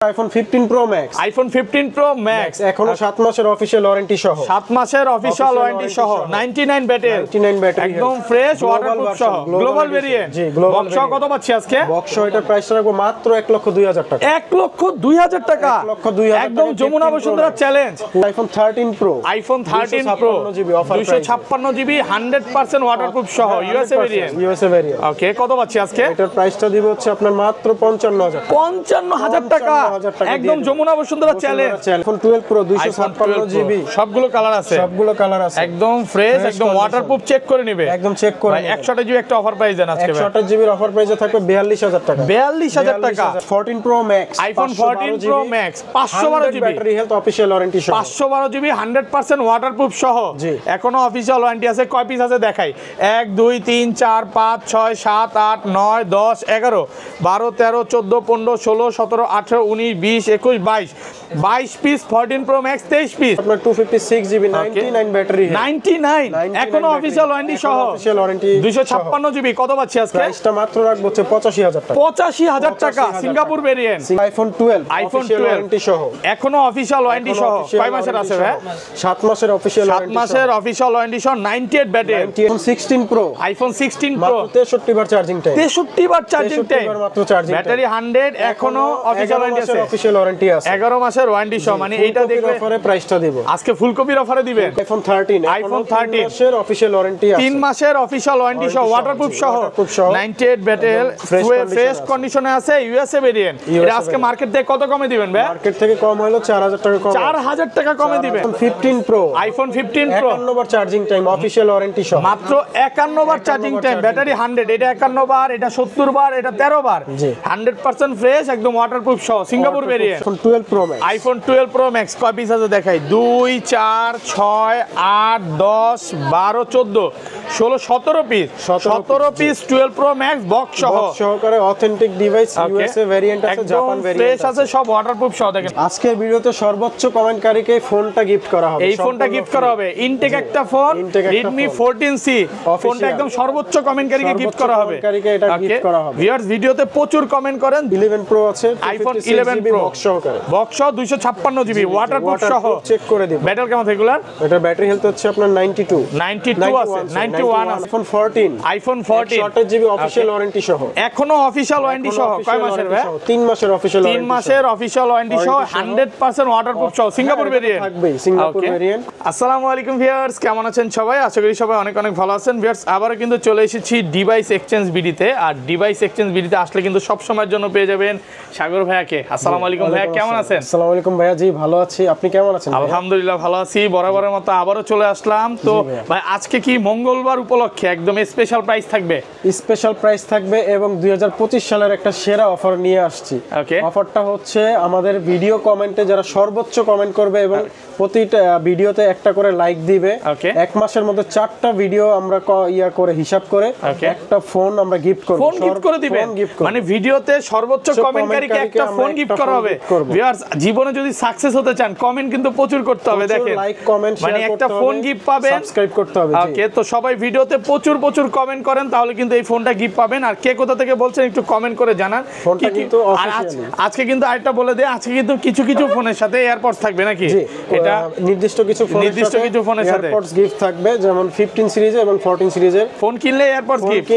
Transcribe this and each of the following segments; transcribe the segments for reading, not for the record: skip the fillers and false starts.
IPhone 15 pro max, iPhone 15 pro max এখনো 7 মাসের official warranty সহ, 7 মাসের অফিশিয়াল ওয়ারেন্টি সহ 99 ব্যাটারি, একদম ফ্রেশ ওয়াটারপ্রুফ সহ, গ্লোবাল ভেরিয়েন্ট। জি, গ্লোবাল বক্স কত পাচ্ছি আজকে? বক্স এটার প্রাইস রাখবো মাত্র 1,02,000 টাকা। 1,02,000 টাকা, 1,02,000 একদম Jamuna Bashundhara challenge. IPhone 13 pro, iPhone 13 pro 256 GB 100% waterproof সহ, ইউএসএ ভেরিয়েন্ট। ওকে, কত পাচ্ছি আজকে? এটার প্রাইসটা দিব হচ্ছে আপনার মাত্র 55,000 টাকা। 55,000 টাকা, একদম Jamuna Bashundhara challenge. IPhone 12 pro 256 GB, সবগুলো কালার আছে, একদম ফ্রেশ, একদম ওয়াটারপ্রুফ। চেক করে নিবে, একদম চেক করে। 128 জিবি একটা অফার প্রাইস দেন আজকে। 128 জিবির অফার প্রাইসে থাকবে 42,000 টাকা। 42,000 টাকা। 14 pro max, iPhone 14 pro max 512 GB battery health official warranty সহ, 512 জিবি 100% ওয়াটারপ্রুফ সহ। জি, এখনো অফিশিয়াল ওয়ারেন্টি আছে। কয় পিস আছে দেখাই? 1 2 3 4 5 6 7 8 9 10 11 12 13 14 15 16 17 18 19 20 21 22 পিস 14 প্রো ম্যাক্স, 23 পিস আপনার 256 জিবি 99 ব্যাটারি, 99 এখনো অফিশিয়াল ওয়ারেন্টি সহ, অফিশিয়াল ওয়ারেন্টি 256 জিবি। কত পাচ্ছি আজকে? প্রাইসটা মাত্র রাখবো হচ্ছে 85,000 টাকা। 85,000 টাকা, Singapore variant. IPhone 12 iPhone official warranty সহ, এখনো অফিশিয়াল ওয়ারেন্টি সহ। কয় মাসের আছে ভাই? 7 মাসের অফিশিয়াল 7 মাসের অফিশিয়াল ওয়ারেন্টি সহ, 98 battery. IPhone 16 pro, iPhone 16 pro মাত্র 63 বার চার্জিং টাইম, 63 বার চার্জিং টাইম, মাত্র চার্জিং ব্যাটারি 100, এখনো অফিশিয়াল ওয়ারেন্টি আছে, অফিশিয়াল ওয়ারেন্টি আছে, 11 মাসের ওয়ারেন্টি সহ। মানে এইটা দেখবে অফারে প্রাইসটা দেব আজকে, ফুলকপির অফারে দিবেন। আইফোন 13, আইফোন 13 মাসের অফিশিয়াল ওয়ারেন্টি আছে, 3 মাসের অফিশিয়াল ওয়ারেন্টি সহ, ওয়াটারপ্রুফ সহ, 98 ব্যাটারি, ফ্রেশ কন্ডিশনে আছে, ইউএসএ ভেরিয়েন্ট। এটা আজকে মার্কেট থেকে কত কমে দিবেন ভাই? মার্কেট থেকে কম হলো 4,000 টাকা কম, 4,000 টাকা কমে দিবেন। 15 প্রো, আইফোন 15 প্রো 51 বার চার্জিং টাইম, অফিশিয়াল ওয়ারেন্টি সহ, মাত্র 51 বার চার্জিং টাইম, ব্যাটারি 100, এটা 51 বার, এটা 70 বার, এটা 13 বার, 100% ফ্রেশ, একদম ওয়াটারপ্রুফ সহ, Singapore variant. IPhone 12 pro max, iPhone 12 pro max কয় পিস আছে দেখাই? 2 4 6 8 10 12 14 16 17 piece, 17 piece 12 pro max box সহ, সহকারে অথেন্টিক ডিভাইস, ইউএসএ ভেরিয়েন্ট আছে, জাপান ভেরিয়েন্ট ফ্রেশ আছে, সব ওয়াটারপ্রুফ সহ। দেখেন আজকের ভিডিওতে সর্বোচ্চ কমেন্টকারীকে ফোনটা গিফট করা হবে, এই ফোনটা গিফট করা হবে। ইনটেক একটা ফোন, Redmi 14C, ফোনটা একদম সর্বোচ্চ কমেন্টকারীকে গিফট করা হবে। এটা গিফট করা হবে। ভিউয়ার্স, ভিডিওতে প্রচুর কমেন্ট করেন। 11 প্রো আছে, আইফোন 11 প্রো বক্স সহকারে, বক্স সহ 256 জিবি ওয়াটারপ্রুফ সহ, চেক করে দিবেন। ব্যাটারি কেমন এগুলার? এটা ব্যাটারি হেলথ হচ্ছে আপনার 92 আছে, 91 আছে। IPhone 14, iPhone 14 128 GB official warranty সহ, এখনো অফিশিয়াল ওয়ারেন্টি সহ। কয় মাসের ভাই? 3 মাসের অফিশিয়াল 3 মাসের অফিশিয়াল ওয়ারেন্টি সহ, 100% ওয়াটারপ্রুফ সহ, সিঙ্গাপুর ভেরিয়েন্ট থাকবে, সিঙ্গাপুর ভেরিয়েন্ট। আসসালামু আলাইকুম ভিউয়ার্স, কেমন আছেন সবাই? আশা করি সবাই অনেক অনেক ভালো আছেন। ভিউয়ার্স, আবারো কিন্তু চলে এসেছি ডিভাইস এক্সচেঞ্জ বিডিতে। আর ডিভাইস এক্সচেঞ্জ বিডিতে আসলে কিন্তু সব সময়ের জন্য পেয়ে যাবেন সাগর ভাইয়াকে। আসসালামু আলাইকুম ভাইয়া, কেমন আছেন? আসসালামু আলাইকুম ভাইয়া, জি ভালো আছি, আপনি কেমন আছেন? আলহামদুলিল্লাহ ভালো আছি, বরাবরের মতো আবারও চলে আসলাম। তো ভাই, আজকে কি মঙ্গলবার উপলক্ষে একদম স্পেশাল প্রাইস থাকবে? স্পেশাল প্রাইস থাকবে এবং 2025 সালের একটা সেরা অফার নিয়ে আসছি। অফারটা হচ্ছে আমাদের ভিডিও কমেন্টে যারা সর্বোচ্চ কমেন্ট করবে এবং প্রতিটা ভিডিওতে একটা করে লাইক দিবে, এক মাসের মধ্যে 4টা ভিডিও আমরা করে হিসাব করে একটা ফোন আমরা গিফট করব। ফোন গিফট করে দিবেন, মানে ভিডিওতে সর্বোচ্চ কমেন্টকারীকে একটা ফোন গিফট করা হবে। ভিউয়ার্স, জীবনে যদি সাকসেস হতে চান কমেন্ট কিন্তু প্রচুর করতে হবে। দেখেন, লাইক কমেন্ট মানে একটা ফোন গিফট পাবেন, সাবস্ক্রাইব করতে হবে। ওকে, তো সবাই ভিডিওতে প্রচুর প্রচুর কমেন্ট করেন, তাহলে কিন্তু এই ফোনটা গিফট পাবেন। আর কে কোথা থেকে বলছেন একটু কমেন্ট করে জানান। ফোনটা কিন্তু আজকে কিন্তু আরেকটা বলে দেই, আজকে কিন্তু কিছু কিছু ফোনের সাথে এয়ারপডস থাকবে নাকি? এটা নির্দিষ্ট কিছু ফোনের সাথে এয়ারপডস গিফট থাকবে, যেমন 15 সিরিজ এবং 14 সিরিজের ফোন কিনলে এয়ারপডস গিফট।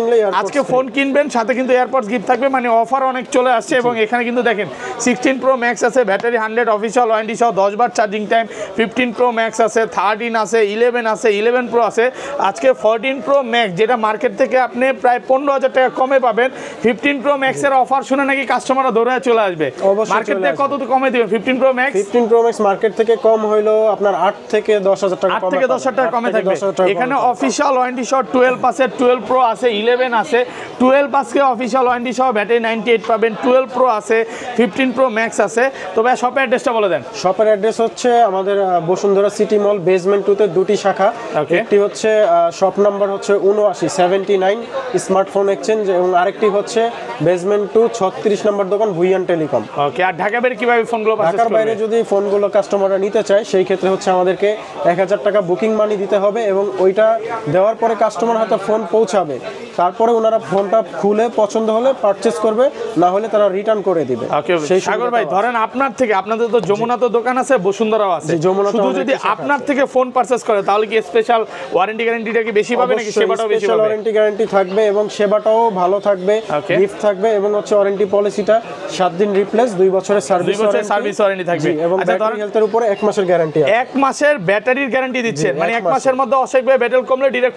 আজকে ফোন কিনবেন, সাথে কিন্তু এয়ারপডস গিফট থাকবে, মানে অফার অনেক চলে আসছে। এবং এখানে কিন্তু দেখেন 16 প্রো ম্যাক্স আছে, ব্যাটারি 100, অফিশিয়াল ওয়ারেন্টি সহ, 10 বার চার্জিং টাইম। 15 প্রো ম্যাক্স আছে, 13 আছে, 11 আছে, 11 প্রো আছে। আজকে 14 প্রো ম্যাক্স, যেটা মার্কেট থেকে আপনি প্রায় 15,000 টাকা কমে পাবেন। 15 প্রো ম্যাক্স এর অফার শুনে নাকি কাস্টমাররা দৌড়ে চলে আসবে। মার্কেট থেকে কত কমে দিবেন 15 pro max? 15 pro max market থেকে কম হইলো আপনার 8 থেকে 10,000 টাকা, 8 থেকে 10,000 টাকা কমে থাকবে। এখানে অফিশিয়াল ওয়ারেন্টি সহ 12 আছে, 12 প্রো আছে, 11 আছে। 12 আজকে অফিশিয়াল ওয়ারেন্টি সহ ব্যাটারি 98 পাবেন। 12 প্রো আছে, 15 প্রো ম্যাক্স আছে। তবে শপের অ্যাড্রেসটা বলে দেন। শপের অ্যাড্রেস হচ্ছে আমাদের বসুন্ধরা সিটি মল বেসমেন্ট 2 তে দুটি শাখা। একটি হচ্ছে শপ নাম্বার হচ্ছে 79 স্মার্টফোন এক্সচেঞ্জ, এবং আরেকটি হচ্ছে বেসমেন্ট 2 36 নম্বর দোকান ভুইয়ান টেলিকম। ওকে, আর ঢাকা বাইরে কিভাবে ফোনগুলো পারচেজ করবে? ঢাকার বাইরে যদি ফোনগুলো কাস্টমাররা নিতে চায়, সেই ক্ষেত্রে হচ্ছে আমাদেরকে 1000 টাকা বুকিং মানি দিতে হবে, এবং ওইটা দেওয়ার পরে কাস্টমার হাতে ফোন পৌঁছাবে তারপরে ওনারা ফোনটা খুলে পছন্দ হলে পারচেজ করবে, না হলে তারা রিটার্ন করে দিবে। সাগর ভাই ধরেন আপনার থেকে, আপনাদের তো যমুনা তো দোকান আছে, বসুন্ধরাও আছে, শুধু যদি আপনার থেকে ফোন পারচেজ করে তাহলে কি স্পেশাল ওয়ারেন্টি গ্যারান্টিটা কি বেশি পাবে নাকি সেবাটাও বেশি পাবে? ওয়ারেন্টি গ্যারান্টি থাকবে এবং সেবাটাও ভালো থাকবে, গিফট থাকবে এবং হচ্ছে ওয়ারেন্টি পলিসিটা 7 দিন রিপ্লেস, 2 বছরের সার্ভিস ওয়ারেন্টি থাকবে এবং ব্যাটারি হেলথের উপরে 1 মাসের গ্যারান্টি আছে। 1 মাসের ব্যাটারির গ্যারান্টি দিচ্ছে, মানে 1 মাসের মধ্যে অসুবিধা ব্যাটারি কমলে ডাইরেক্ট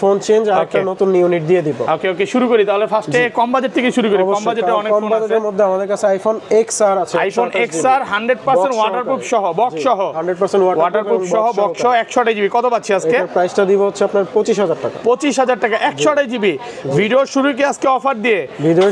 ফোন চেঞ্জ আর একটা নতুন ইউনিট দিয়ে দিব। ওকে শুরু করি তাহলে ফার্স্টে কম বাজেট থেকে শুরু করি। কম বাজেটে অনেক ফোন আছে, কম বাজেটের মধ্যে আমাদের কাছে আইফোন XR আছে। আইফোন XR 100% ওয়াটারপ্রুফ সহ, বক্স সহ 100% ওয়াটারপ্রুফ সহ, বক্স সহ 128 জিবি। কত পাচ্ছি আজকে? এর প্রাইসটা দিব হচ্ছে আপনার 25000 টাকা। 25000 টাকা 128 জিবি। ভিডিও শুরু কি আজকে অফার দিয়ে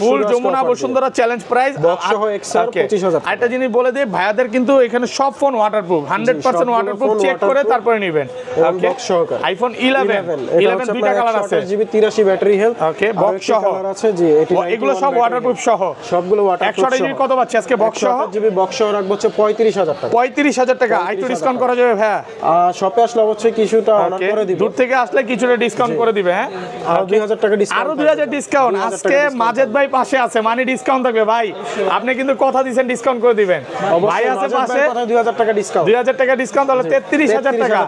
full Jamuna Bashundhara challenge price box সহ XR 25000 টাকা। একটা জিনিস বলে দেই ভাইয়াদের কিন্তু এখানে সব ফোন ওয়াটারপ্রুফ, 100% ওয়াটারপ্রুফ চেক করে তারপরে নেবেন। ওকে বক্স সহকারে আইফোন 11 দুইটা কালার আছে, জিবি 83 ব্যাটারি হেলথ। ওকে বক্স সহ কালার আছে জি, এগুলো সব ওয়াটারপ্রুফ সহ, সবগুলো ওয়াটারপ্রুফ। 128 জিবি কত পাচ্ছি আজকে বক্স সহ? জিবি বক্স সহ রাখবো হচ্ছে 35000 টাকা। 35000 টাকা একটু ডিসকাউন্ট করা যাবে ভাইয়া? শপে আসলে অবশ্যই কিছুটা অনার করে দিব। দূর থেকে আসলে কিছুটা ডিসকাউন্ট করে দিবে। হ্যাঁ আরো 2000 টাকা ডিসকাউন্ট, আরো 2000 ডিসকাউন্ট। আজকে মাজেদ ভাই পাশে আছে মানে ডিসকাউন্ট থাকবে ভাই। আপনি কিন্তু কথা দিবেন ডিসকাউন্ট করে দিবেন। ভাই আছে পাশে, 2000 টাকা ডিসকাউন্ট, 2000 টাকা ডিসকাউন্ট তাহলে 33000 টাকা।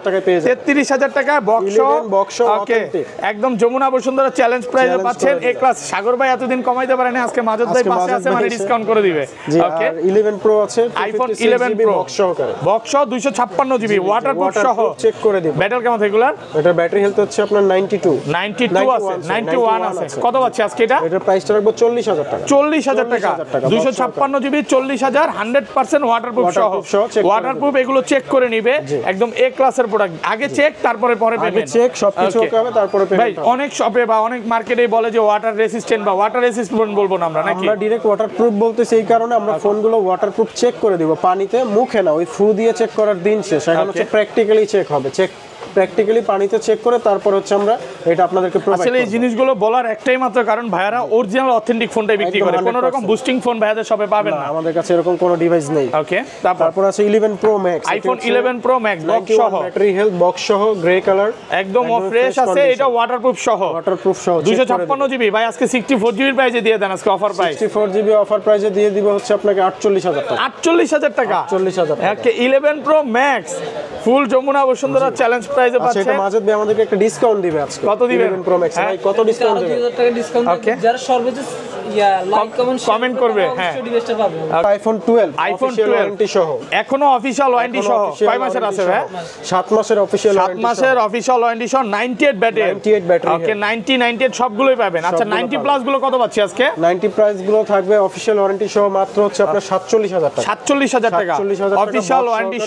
33000 টাকা বক্স। ওকে একদম যমুনা বসুন্ধরা চ্যালেঞ্জ প্রাইসে পাচ্ছেন এ ক্লাস। সাগর ভাই এতদিন কমাইতে পারেনি, আজকে মাজেদ ভাই পাশে আছে মানে ডিসকাউন্ট করে দিবে। ওকে 11 প্রো আছে, আইফোন 11 প্রো বক্স সহকারে, বক্স 256 জিবি ওয়াটারপ্রুফ সহ চেক করে দিব। ব্যাটারি কেমন এগুলার? এটা ব্যাটারি হেলথ হচ্ছে আপনার 92 আছে, 91 আছে। কত পাচ্ছি আজকে এটা? এটার প্রাইসটা রাখবো 40000 টাকা। 40000 টাকা 256 জিবি 40000 100% ওয়াটারপ্রুফ সহ। ওয়াটারপ্রুফ এগুলো চেক করে নিবে, একদম এ ক্লাসের প্রোডাক্ট। আগে চেক তারপরে পরে পেমেন্ট, চেক সবকিছু ওকে হবে তারপরে পেমেন্ট। ভাই অনেক শপে বা অনেক মার্কেটে বলে যে ওয়াটার রেসিস্ট্যান্ট বা ওয়াটার রেসিস্ট্যান্ট বলবো না আমরা, নাকি? আমরা ডাইরেক্ট ওয়াটারপ্রুফ বলতে সেই কারণে আমরা ফোনগুলো ওয়াটারপ্রুফ চেক করে দিব, পানিতে মুখে না, ওই ফু দিয়ে চেক করার দিন শেষ। এখন হচ্ছে প্র্যাকটিক্যালি চেক হবে, প্র্যাকটিক্যালি পানিতে চেক করে তারপর হচ্ছে আমরা এটা আপনাদেরকে প্রোভাইড করব। আসলে এই জিনিসগুলো বলার একটাই মাত্র কারণ ভাইয়ারা অরিজিনাল অথেন্টিক ফোনটাই বিক্রি করে, কোনো রকম বুস্টিং ফোন ভাইয়াদের শপে পাবেন না। আমাদের কাছে এরকম কোনো ডিভাইস নেই। ওকে তারপর আছে 11 pro max, iPhone 11 pro max box সহ, ব্যাটারি হেলথ বক্স সহ, গ্রে কালার একদম ফ্রেশ আছে। এটা ওয়াটারপ্রুফ সহ 256 জিবি। ভাই আজকে 64 জিবি প্রাইসে দিয়ে দেন আজকে অফার প্রাইস। 64 জিবি অফার প্রাইসে দিয়ে দিব হচ্ছে আপনাকে 48000 টাকা। 48000 টাকা 48000 টাকা। Okay 11 pro max full Jamuna Bashundhara challenge প্রাইসে পাচ্ছেন। সেটা মাজেদ ভাই আমাদেরকে একটা ডিসকাউন্ট দিবে আজকে। কত দিবেন? 11 প্রো ম্যাক্স ভাই কত ডিসকাউন্ট দিবেন? 2000 টাকা ডিসকাউন্ট। ওকে যারা সর্বোচ্চ লাইক কমেন্ট করবে, হ্যাঁ ডিভাইসটা পাবে। আইফোন 12 অফিশিয়াল ওয়ারেন্টি সহ, এখনো অফিশিয়াল ওয়ারেন্টি সহ। কয় মাসের আছে ভাই? 7 মাসের অফিশিয়াল 7 মাসের অফিশিয়াল ওয়ারেন্টি সহ 98 ব্যাটারি। 98 ব্যাটারি। ওকে 98 সবগুলোই পাবেন। আচ্ছা 90 প্লাস গুলো কত পাচ্ছি আজকে? 90 প্রাইস গুলো থাকবে অফিশিয়াল ওয়ারেন্টি সহ মাত্র হচ্ছে আপনার 47000 টাকা। 47000 টাকা অফিশিয়াল ওয়ারেন্টি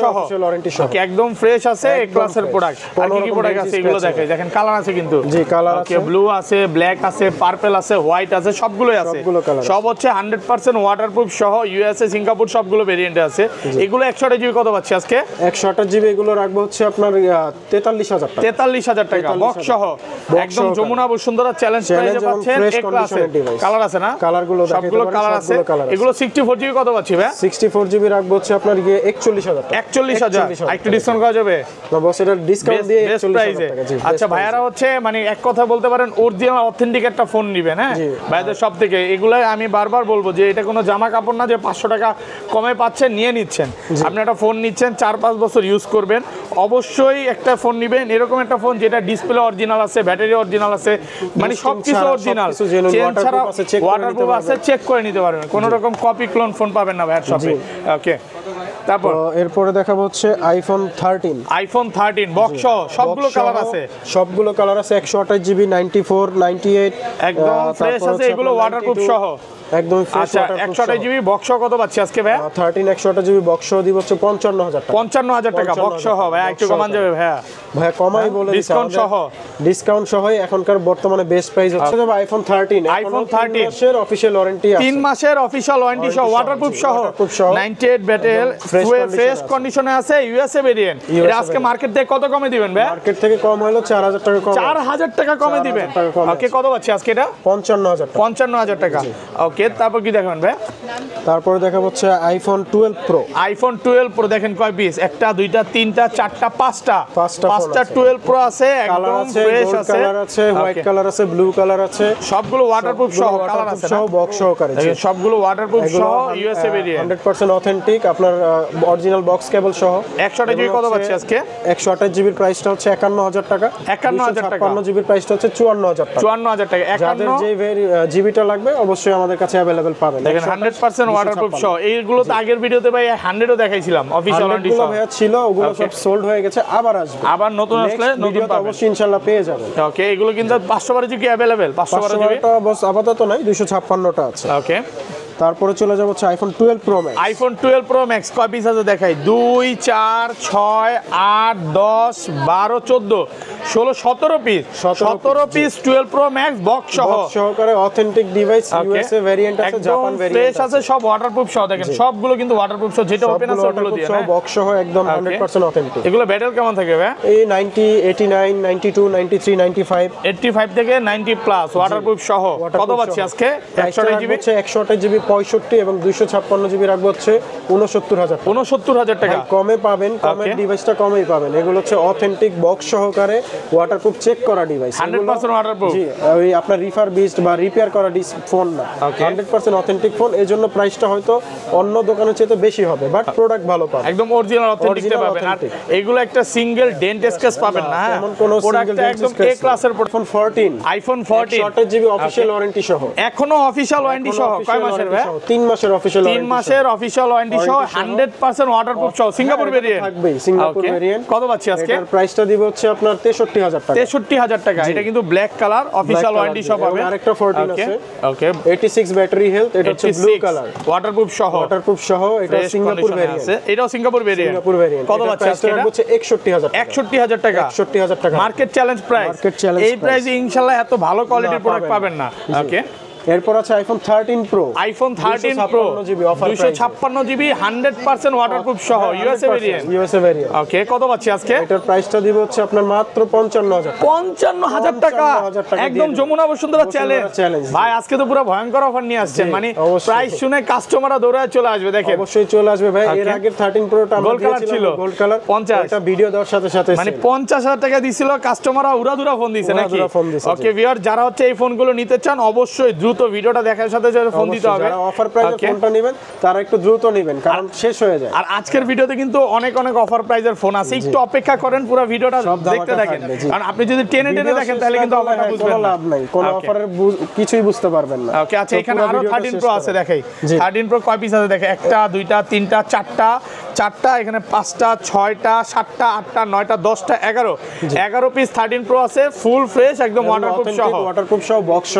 সহ। ওকে একদম ফ্রেশ আছে, এ ক্লাসের প্রোডাক্ট। আর কি কি প্রোডাক্ট আছে এগুলো দেখেন কালার আছে কিন্তু। জি কালার আছে, ওকে ব্লু আছে, ব্ল্যাক আছে, পার্পল আছে, হোয়াইট আছে, সবগুলোই আছে। সব হচ্ছে 100% ওয়াটারপ্রুফ সহ, ইউএসএ সিঙ্গাপুর সবগুলো ভেরিয়েন্টে আছে। এগুলো 128 জিবি কত পাচ্ছি আজকে? 128 জিবি এগুলো রাখবো হচ্ছে আপনার 43000 টাকা। 43000 টাকা বক্স সহ, একদম যমুনা বসুন্ধরা চ্যালেঞ্জ প্রাইসে পাচ্ছেন। এক ক্লাসে কালার আছে না? কালারগুলো সবগুলো কালার আছে। এগুলো 64 জিবি কত পাচ্ছি ভাই? 64 জিবি রাখবো হচ্ছে আপনার 41000 টাকা। 41000 একটু ডিসকাউন্ট করা যাবে? না বস এটা ডিসকাউন্ট দিয়ে 41000 টাকা। জি আচ্ছা ভাইয়ারা হচ্ছে মানে এক কথা বলতে পারেন অরিজিনাল অথেন্টিক একটা ফোন নেবেন। হ্যাঁ ভাইয়াদের সব থেকে এগুলো আমি বারবার বলবো যে এটা কোনো জামা কাপড় না যে 500 টাকা কমে পাচ্ছেন নিয়ে নিচ্ছেন। আপনি একটা ফোন নিচ্ছেন 4-5 বছর ইউজ করবেন, অবশ্যই একটা ফোন নেবেন এরকম একটা ফোন যেটা ডিসপ্লে অরিজিনাল আছে, ব্যাটারি অরিজিনাল আছে, মানে সবকিছু অরিজিনাল, চেন ছাড়া ওয়াটারপ্রুফ আছে, চেক করে নিতে পারবেন। কোনো রকম কপি ক্লোন ফোন পাবেন না ভাইয়ার শপে। ওকে তারপর এরপরে দেখাবো হচ্ছে আইফোন 13 বক্স সবগুলো কালার আছে, সবগুলো কালার আছে। 128 জিবি 94 98 একদম ফ্রেশ আছে, এগুলো ওয়াটারপ্রুফ সহ একদম ফ্রেশ। আচ্ছা 128 জিবি বক্স কত পাচ্ছি আজকে ভাই? 13 128 জিবি বক্স দিব হচ্ছে 55000 টাকা। 55000 টাকা বক্স সহ। ভাই একটু কমান যাবে ভাই? ভাই কমাই বলে ডিসকাউন্ট সহ, ডিসকাউন্ট সহই এখনকার বর্তমানে বেস্ট প্রাইস হচ্ছে আইফোন 13 মাসের অফিশিয়াল ওয়ারেন্টি আছে। 3 মাসের অফিশিয়াল ওয়ারেন্টি সহ, ওয়াটারপ্রুফ সহ, 98 ব্যাটারি ফ্রেশ কন্ডিশনে আছে, ইউএসএ ভেরিয়েন্ট। এটা আজকে মার্কেট থেকে কত কমে দিবেন ভাই? মার্কেট থেকে কম হলো 4000 টাকা কম। 4000 টাকা কমে দিবেন। ওকে কত পাচ্ছি আজকে এটা? 55000 টাকা। 55000 টাকা। ওকে ওকে, তারপর কি দেখাবেন ভাই? তারপরে দেখা হচ্ছে আইফোন 12 প্রো। আইফোন 12 প্রো দেখেন কয় পিস, একটা দুইটা তিনটা চারটা পাঁচটা পাঁচটা 12 প্রো আছে, কালার একদম আছে, ফ্রেশ গোল্ড আছে, কালার আছে, হোয়াইট কালার আছে, ব্লু কালার আছে, সবগুলো ওয়াটারপ্রুফ সহ কালার আছে সহ বক্স সহকারে। দেখেন সবগুলো ওয়াটারপ্রুফ সহ ইউএসএ ভেরিয়েন্ট 100% অথেন্টিক, আপনার অরিজিনাল বক্স কেবল সহ। 128 জিবি কত পাচ্ছি আজকে? 128 জিবির প্রাইসটা হচ্ছে 51000 টাকা। 51000 টাকা। 256 জিবির প্রাইসটা হচ্ছে 54000 টাকা। 54000 টাকা। যাদের যে জিবিটা লাগবে অবশ্যই আমাদের কাছে अवेलेबल পাবেন। দেখেন 100% ওয়াটারপ্রুফ সহ। এইগুলো তো আগের ভিডিওতে ভাই 100ও দেখাইছিলাম অফিশিয়াল ওয়ারেন্টি সহ। ভাইয়া ছিল, ওগুলো সব সোল্ড হয়ে গেছে, আবার আসবে। আবার নতুন আসলে নতুন পাবেন অবশ্যই ইনশাআল্লাহ পেয়ে যাবেন। ওকে, এগুলো কিন্তু 512 জিবি अवेलेबल। 512 টা বস আপাতত নাই, 256টা আছে। ওকে, তারপরে চলে যাব হচ্ছে iPhone 12 pro max. IPhone 12 pro max কয় পিস আছে দেখাই? 2 4 6 8 10 12 14 16 17 piece. 17 piece 12 pro max box সহ সহকারে অথেন্টিক ডিভাইস, ইউএসএ ভেরিয়েন্ট আছে, জাপান ভেরিয়েন্ট ফ্রেশ আছে, সব ওয়াটারপ্রুফ সহ। দেখেন সবগুলো কিন্তু ওয়াটারপ্রুফ সহ, যেটা ওপেন আছে ওগুলো দিয়ে সব বক্স সহ একদম 100% অথেন্টিক। এগুলো ব্যাটেল কেমন থাকে ভাই? এই 90 89 92 93 95 85 থেকে 90 প্লাস ওয়াটারপ্রুফ সহ। কত পাচ্ছি আজকে? 128 জিবি হচ্ছে 128 জিবি 65 এবং 256 জিবি রাখবো হচ্ছে 69000 টাকা। 69000 টাকা কমে পাবেন, কমের ডিভাইসটা কমেই পাবেন। এগুলো হচ্ছে অথেন্টিক বক্স সহকারে ওয়াটারপ্রুফ চেক করা ডিভাইস। 100% ওয়াটারপ্রুফ। জি, ওই আপনার রিফারবিশড বা রিপেয়ার করা ফোন না, 100% অথেন্টিক ফোন। এজন্য প্রাইসটা হয়তো অন্য দোকানের চেয়ে বেশি হবে, বাট প্রোডাক্ট ভালো পাবেন, একদম অরিজিনাল অথেন্টিকটা পাবেন। আর এগুলো একটা সিঙ্গেল ডেন্ট স্ক্র্যাচ পাবেন না, হ্যাঁ, এমন কোনো প্রোডাক্টটা একদম এ ক্লাসের। IPhone 14 iPhone 14 128 GB official warranty সহ, এখনো অফিশিয়াল ওয়ারেন্টি সহ। কয় মাসের ভাই? 3 মাসের অফিশিয়াল 3 মাসের অফিশিয়াল ওয়ারেন্টি সহ, 100% ওয়াটারপ্রুফ সহ, সিঙ্গাপুর ভেরিয়েন্ট থাকবে। সিঙ্গাপুর ভেরিয়েন্ট কত পাচ্ছি আজকে? এটার প্রাইসটা দিব হচ্ছে আপনার 63000 টাকা। 63000 টাকা। এটা কিন্তু ব্ল্যাক কালার, অফিশিয়াল ওয়ারেন্টি সহ পাবেন। আরেকটা 14 আছে, ওকে, 86 ব্যাটারি হেলথ, এটা হচ্ছে ব্লু কালার, ওয়াটারপ্রুফ সহ। ওয়াটারপ্রুফ সহ, এটা সিঙ্গাপুর ভেরিয়েন্ট আছে, এটাও সিঙ্গাপুর ভেরিয়েন্ট। সিঙ্গাপুর ভেরিয়েন্ট কত পাচ্ছি আজকে? এটা হচ্ছে 61000 টাকা। 61000 টাকা। 61000 টাকা মার্কেট চ্যালেঞ্জ প্রাইস। এই প্রাইসে ইনশাআল্লাহ এত ভালো কোয়ালিটির প্রোডাক্ট পাবেন না। ওকে, এরপর আছে iPhone 13 pro. IPhone 13 pro 256 GB 100% waterproof সহ, USA variant. USA variant. Okay, কত পাচ্ছি আজকে? এটার প্রাইসটা দিব হচ্ছে আপনার মাত্র 55000 টাকা। 55000 টাকা। একদম যমুনা বসুন্ধরা চ্যালেঞ্জ। ভাই আজকে তো পুরো ভয়ঙ্কর অফার নিয়ে আসছেন, মানে প্রাইস শুনে কাস্টমাররা দৌড়ায় চলে আসবে। দেখেন অবশ্যই চলে আসবে ভাই। এর আগের 13 প্রোটা আমরা গোল্ড কালার ছিল, গোল্ড কালার 50। এটা ভিডিও দেওয়ার সাথে সাথে মানে 50000 টাকা দিছিল, কাস্টমাররা উড়াধুরা ফোন দিছে নাকি? ওকে ভিউয়ার, যারা হচ্ছে এই ফোনগুলো নিতে চান অবশ্যই দ্রুত ভিডিওটা দেখার সাথে সাথে ফোন দিতে হবে। যারা অফার প্রাইসে ফোনটা নেবেন তারা একটু দ্রুত নেবেন, কারণ শেষ হয়ে যায়। আর আজকের ভিডিওতে কিন্তু অনেক অনেক অফার প্রাইজের ফোন আছে, একটু অপেক্ষা করেন, পুরো ভিডিওটা দেখতে থাকেন। কারণ আপনি যদি টেনে দেখেন তাহলে কিন্তু অফারটা বুঝবেন না, লাভ নাই, কোনো অফারের কিছুই বুঝতে পারবেন না। ওকে, আচ্ছা এখানে আরো 13 প্রো আছে দেখাই। 13 প্রো কয় পিস আছে দেখে? একটা দুইটা তিনটা চারটা, এখানে 5টা 6টা 7টা 8টা 9টা 10টা 11 পিস 13 প্রো আছে, ফুল ফ্রেশ, একদম ওয়াটারপ্রুফ সহ বক্স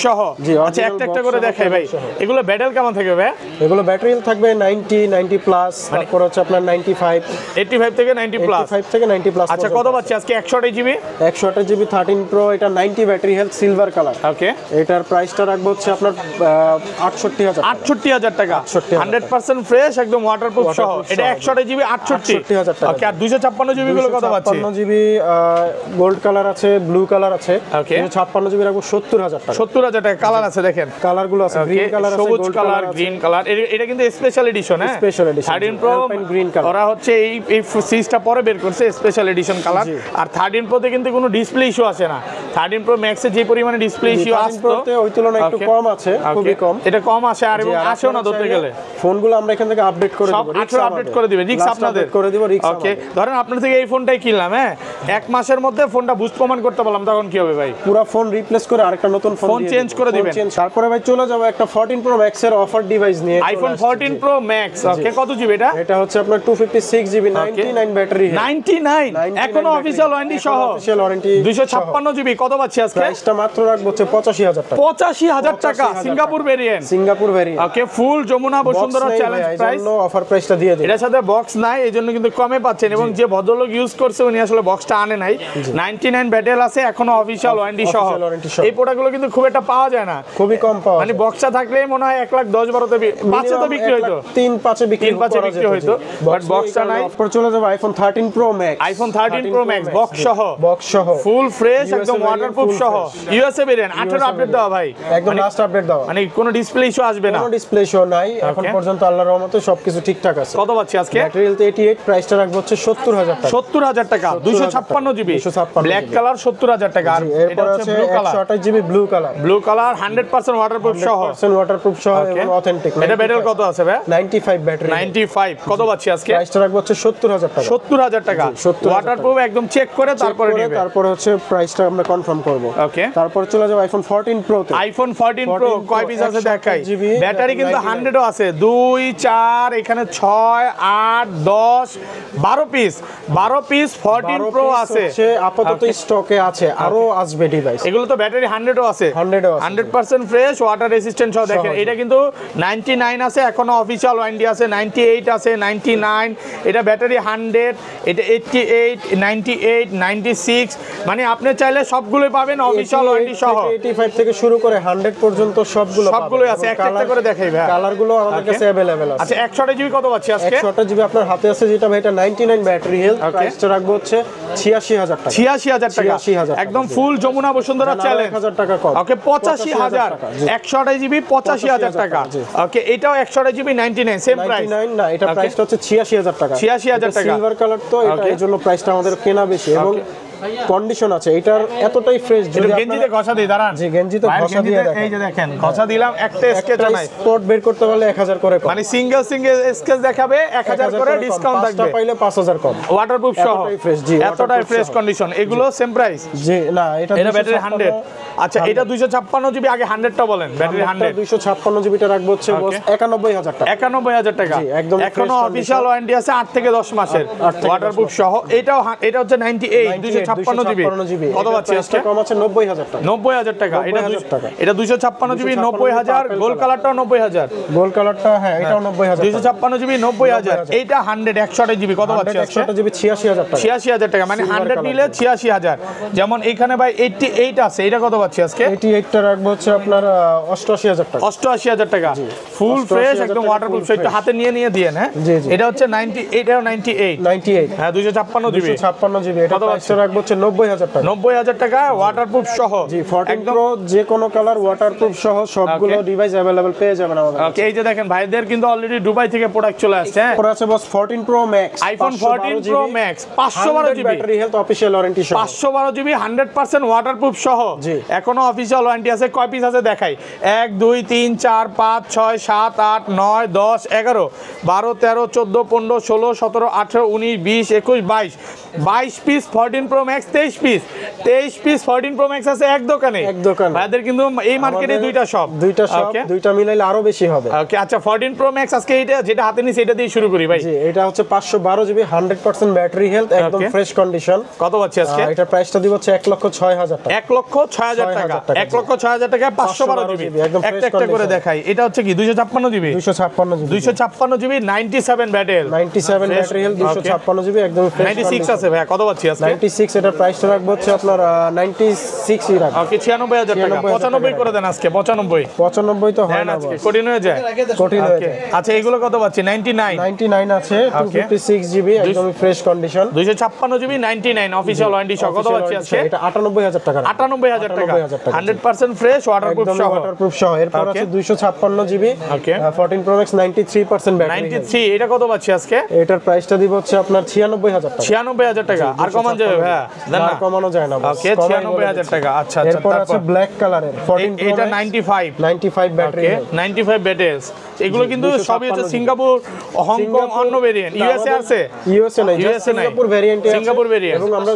সহ। আচ্ছা একটা একটা করে দেখাই ভাই। এগুলো ব্যাটারি কেমন থাকবে ভাই? এগুলো ব্যাটারি থাকবে 90 প্লাস, তারপর হচ্ছে আপনার 85 থেকে 90 প্লাস। 85 থেকে 90 প্লাস। আচ্ছা কত পাচ্ছি আজকে? 128 জিবি 128 জিবি 13 প্রো, এটা 90 ব্যাটারি হেলথ, সিলভার কালার। ওকে, এটার প্রাইসটা রাখবো হচ্ছে আপনার 68000 টাকা। 100% ফ্রেশ, একদম ওয়াটারপ্রুফ সহ। এটা 128 জিবি 68000 টাকা। ওকে, আর 256 জিবি গুলো কত পাচ্ছি? 256 জিবি গোল্ড কালার আছে, ব্লু কালার আছে। ওকে, 256 জিবি রাখবো 70000 টাকা। 70000 টাকা। কালার আছে দেখেন, কালার গুলো আছে, গ্রিন কালার আছে, সবুজ কালার, গ্রিন কালার। এটা কিন্তু স্পেশাল এডিশন, হ্যাঁ, special edition 13 pro green colour. ওরা হচ্ছে এই সিরিজটা পরে বের করছে, স্পেশাল এডিশন কালার। আর 13 প্রোতে কিন্তু কোনো ডিসপ্লে ইস্যু আসে না। 13 প্রো ম্যাক্সে যে পরিমাণে ডিসপ্লে ইস্যু আসতো ওই তুলনায় একটু কম আছে, খুবই কম। এটা কম আসে, আর এবং আসেও না ধরতে গেলে। ফোনগুলো আমরা এখান থেকে আপডেট করে দেব, আপডেট করে দিবেন, রিস্ক আপনাদের করে দিব, রিস্ক। ওকে, ধরেন আপনার থেকে এই ফোনটাই কিনলাম, হ্যাঁ, 1 মাসের মধ্যে ফোনটা বুস্ট প্রমাণ করতে পারলাম, তখন কি হবে ভাই? পুরো ফোন রিপ্লেস করে আরেকটা নতুন ফোন চেঞ্জ করে দিবেন। তারপরে ভাই চলে যাব একটা 14 প্রো ম্যাক্স এর অফার ডিভাইস নিয়ে। IPhone 14 pro max. ওকে, কত জিবি এটা? এটা হচ্ছে আপনার 256 জিবি 99 ব্যাটারি, 99 এখনো অফিশিয়াল ওয়ারেন্টি সহ, অফিশিয়াল ওয়ারেন্টি 256 জিবি। কত পাচ্ছি আজকে? প্রাইসটা মাত্র রাখবো হচ্ছে 85000 টাকা। 85000 টাকা, Singapore variant. Singapore variant. Okay, full Jamuna Bashundhara challenge price. Offer প্রাইসটা দিয়ে দিই। এটার সাথে বক্স নাই, এই জন্য কিন্তু কমে পাচ্ছেন। এবং যে ভদ্রলোক ইউজ করছে উনি আসলে বক্সটা আনে নাই। 99 ব্যাটেল আছে এখনো, অফিশিয়াল ওয়ারেন্টি সহ। এই প্রোডাক্টগুলো কিন্তু খুব একটা পাওয়া যায় না, খুবই কম পাওয়া যায়। মানে বক্সটা থাকলেই মনে হয় 1,10,12 5 তো বিক্রি হইতো, 3-5 বিক্রি হইতো, বাট বক্সটা নাই। তারপর চলে যাবে iPhone 13 pro max. IPhone 13 pro max box সহ ফুল ফ্রেশ, একদম ওয়াটারপ্রুফ সহ, ইউএসএ ভেরিয়েন্ট। 18 আপডেট দেওয়া ভাই, একদম লাস্ট আপডেট দেওয়া, মানে কোনো ডিসপ্লে ইস্যু আসবে না, কোনো ডিসপ্লে ইস্যু নাই এখন পর্যন্ত, আল্লাহর রহমতে সবকিছু ঠিকঠাক আছে। কত পাচ্ছি আজকে? ব্যাটারি হেলথ 88, প্রাইসটা রাখবো হচ্ছে 70,000 টাকা। 70,000 টাকা, 256 জিবি ব্ল্যাক কালার, 70,000 টাকা। আর এটা হচ্ছে blue colour, 128 GB blue colour 100% waterproof সহ, এবং অথেন্টিক। এটা ব্যাটারি কত আছে ভাই? 95 ব্যাটারি। 95 কত পাচ্ছি আজকে? প্রাইসটা রাখবো হচ্ছে 70,000 টাকা। 70,000 টাকা ওয়াটারপ্রুফ, একদম চেক করে তারপরে নেবে। তারপর হচ্ছে প্রাইসটা আমরা কনফার্ম করব। ওকে, তারপর চলে যাব আইফোন 14 প্রো তে। আইফোন 14 প্রো কয় পিস আছে দেখাই। ব্যাটারি কিন্তু 100 ও আছে, 2 4 এখানে 6 8 10 12 পিস 14 প্রো আছে আপাতত স্টকে আছে, আরো আসবে ডিভাইস। এগুলো তো ব্যাটারি 100 ও আছে, 100% ফ্রেশ, ওয়াটার রেসিস্ট্যান্ট সহ। দেখেন এটা কিন্তু 99 আছে এখনো, অফিশিয়াল ওয়ারেন্টি আছে, 98 আছে, 99, এটা ব্যাটারি 100, এটা 88 98 96, মানে আপনি চাইলে সবগুলো পাবেন অফিশিয়াল ওয়ারেন্টি সহ। 85 থেকে শুরু করে 100 পর্যন্ত সবগুলোই আছে, একটা করে দেখাই ভাই। কালারগুলো আমাদের কাছে अवेलेबल আছে। আচ্ছা 128 জিবি কত পাচ্ছি আজকে? 128 জিবি আপনার হাতে আছে যেটা ভাই, এটা 99 ব্যাটারি হেলথ, প্রাইসটা রাখবো হচ্ছে 86,000 টাকা। 86,000 টাকা, একদম ফুল যমুনা বসুন্ধরা চ্যালেঞ্জ। 1,000 টাকা কম। ওকে 85,000, 128 জিবি 85,000 টাকা। ওকে এটাও 128 জিবি 99 সেম প্রাইস। 99 না, এটা প্রাইসটা হচ্ছে 86,000 টাকা। 86,000 টাকা, সিলভার কালার তো, এটা এর জন্য প্রাইসটা আমাদের কেনা বেশি এবং কন্ডিশন আছে এটার এতটাই ফ্রেশ। যদি গেঞ্জিতে ঘষা দিই, দাঁড়ান, জি গেঞ্জিতে ঘষা দিয়ে দেখেন, এই যে দেখেন ঘষা দিলাম, একটা স্কেচ নাই, স্পট বের করতে পারলে 1000 করে কম, মানে সিঙ্গেল স্কেচ দেখাবে 1000 করে ডিসকাউন্ট থাকবে, পাইলে 5000 কম, ওয়াটারপ্রুফ সহ, এতটাই ফ্রেশ। জি এতটাই ফ্রেশ কন্ডিশন। এগুলো সেম প্রাইস? জি না, এটা ব্যাটারি 100। আচ্ছা এটা 256 জিবি, আগে 100টা বলেন। ব্যাটারি 100, 256 জিবিটা রাখবো হচ্ছে 91,000 টাকা। 91,000 টাকা, এখনো অফিশিয়াল ওয়ারেন্টি আছে 8 থেকে 10 মাসের, ওয়াটারপ্রুফ সহ। এটা হচ্ছে 98 256 জিবি। কত পাচ্ছি আজকে? কম আছে 90,000 টাকা। 90,000 টাকা, এটা 256 জিবি 90,000, গোল কালারটাও 90,000, গোল কালারটা হ্যাঁ এটাও 90,000, 256 জিবি 90,000। এইটা 100 128 জিবি কত পাচ্ছি আজকে? 128 জিবি 86,000 টাকা। 86,000 টাকা, মানে 100 নিলে 86,000। যেমন এখানে ভাই 88 আছে, এটা কত পাচ্ছি আজকে? 88টা রাখবো হচ্ছে আপনার 88,000 টাকা। 88,000 টাকা ফুল ফ্রেশ, একদম ওয়াটারপ্রুফ। সেটা হাতে নিয়ে দিয়েন। হ্যাঁ এটা হচ্ছে 90, এটাও 98 হ্যাঁ 256 জিবি 256 জিবি। এটা প্রাইসটা রাখবো হচ্ছে 90,000 টাকা। 90,000 টাকা ওয়াটারপ্রুফ সহ। জি 14 প্রো যে কোনো কালার ওয়াটারপ্রুফ সহ সবগুলো ডিভাইস अवेलेबल পেয়ে যাবেন আমাদের। ওকে এই যে দেখেন ভাইদের কিন্তু অলরেডি দুবাই থেকে প্রোডাক্ট চলে আসছে। হ্যাঁ পরে আছে বস 14 pro max, iPhone 14 pro max 512 GB battery health official warranty সহ, 512 জিবি 100% ওয়াটারপ্রুফ সহ। এখনো অফিশিয়াল ওয়ারেন্টি আছে। কয় পিস আছে দেখাই, 1 2 3 4 5 6 7 8 9 10 11 12 13 14 15 16 17 18 19 20 21 22 piece 14 pro max, 23 piece 14 pro max আছে এক দোকানে। ভাইদের কিন্তু এই মার্কেটে দুইটা শপ, দুইটা মিলাইলে আরো বেশি হবে। ওকে আচ্ছা 14 প্রো ম্যাক্স আজকে এটা যেটা হাতে নিছি এটা দিয়ে শুরু করি ভাই। জি এটা হচ্ছে 512 জিবি 100% ব্যাটারি হেলথ, একদম ফ্রেশ কন্ডিশন। কত পাচ্ছি আজকে? এটা প্রাইসটা দিব হচ্ছে 1,06,000 টাকা। 1,06,000 টাকা, 1,06,000 টাকা 512 জিবি। একটা করে দেখাই, এটা হচ্ছে কি 256 GB 256 GB 97 battery 97 battery health 256 GB একদম ফ্রেশ। 96 আছে ভাই, কত পাচ্ছি আজকে? 96 এটা প্রাইসটা রাখবো হচ্ছে আপনার 96 ই রাখবো। ওকে 96,000 টাকা, 95 করে দেন আজকে। 95 তো হয় না আজকে, কঠিন হয়ে যায়। আচ্ছা এগুলো কত পাচ্ছি? 99 আছে 256 জিবি একদম fresh condition. 256 GB 99 official warranty সহ। কত পাচ্ছি আজকে? এটা 98,000 টাকা। 98,000 টাকা 100% ফ্রেশ ওয়াটারপ্রুফ সহ। এরপর আছে 256 জিবি 14 প্রো ম্যাক্স 93% ব্যাটারি। 93 এটা কত পাচ্ছি আজকে? এটার প্রাইসটা দিব হচ্ছে আপনার 96,000 টাকা। 96,000 টাকা, আর কমান যাবে ভাই? না কমানো যায় না। ওকে 96,000 টাকা। আচ্ছা আচ্ছা এরপর আছে ব্ল্যাক কালারের 14 প্রো এটা 95 ব্যাটারি। 95 ব্যাটারি। এগুলো কিন্তু সবই হচ্ছে সিঙ্গাপুর, হংকং, অন্য ভেরিয়েন্ট। ইউএসএ আছে? ইউএসএ নাই, সিঙ্গাপুর ভেরিয়েন্ট আছে। সিঙ্গাপুর ভেরিয়েন্ট এবং আমরা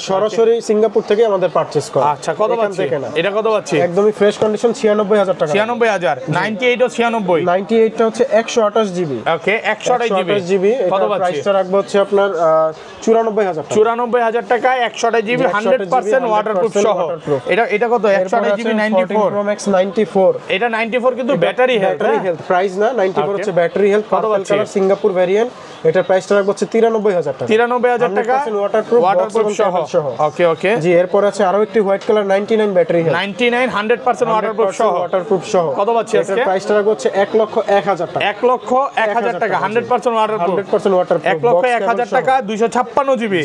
সরাসরি সিঙ্গাপুর থেকে আমাদের পারচেজ করি। আচ্ছা কত পাচ্ছি? এটা কত পাচ্ছি? একদমই ফ্রেশ কন্ডিশন 96,000 টাকা। 96,000 98 ও 96 98টা হচ্ছে 128 জিবি। ওকে 128 জিবি কত পাচ্ছি? প্রাইসটা রাখবো হচ্ছে আপনার 94,000 টাকা। 94,000 টাকা 128 জিবি 100% ওয়াটারপ্রুফ সহ। এটা কত? 128 জিবি 94 প্রো ম্যাক্স 94 এটা 94 কিন্তু ব্যাটারি হেলথ। প্রাইস প্রাইস না, 94 হচ্ছে battery health, purple colour Singapore variant. এটার প্রাইসটা রাখবো হচ্ছে 93,000 টাকা। 93,000 টাকা ওয়াটারপ্রুফ সহ। ওকে ওকে জি, এরপর আছে আরো একটি white colour 99 battery health, 99 100% waterproof সহ। কত পাচ্ছি আজকে? এটার প্রাইসটা রাখবো হচ্ছে 1,01,000 টাকা। 1,01,000 টাকা 100% ওয়াটারপ্রুফ। 100% ওয়াটারপ্রুফ, 1,01,000 টাকা 256 জিবি।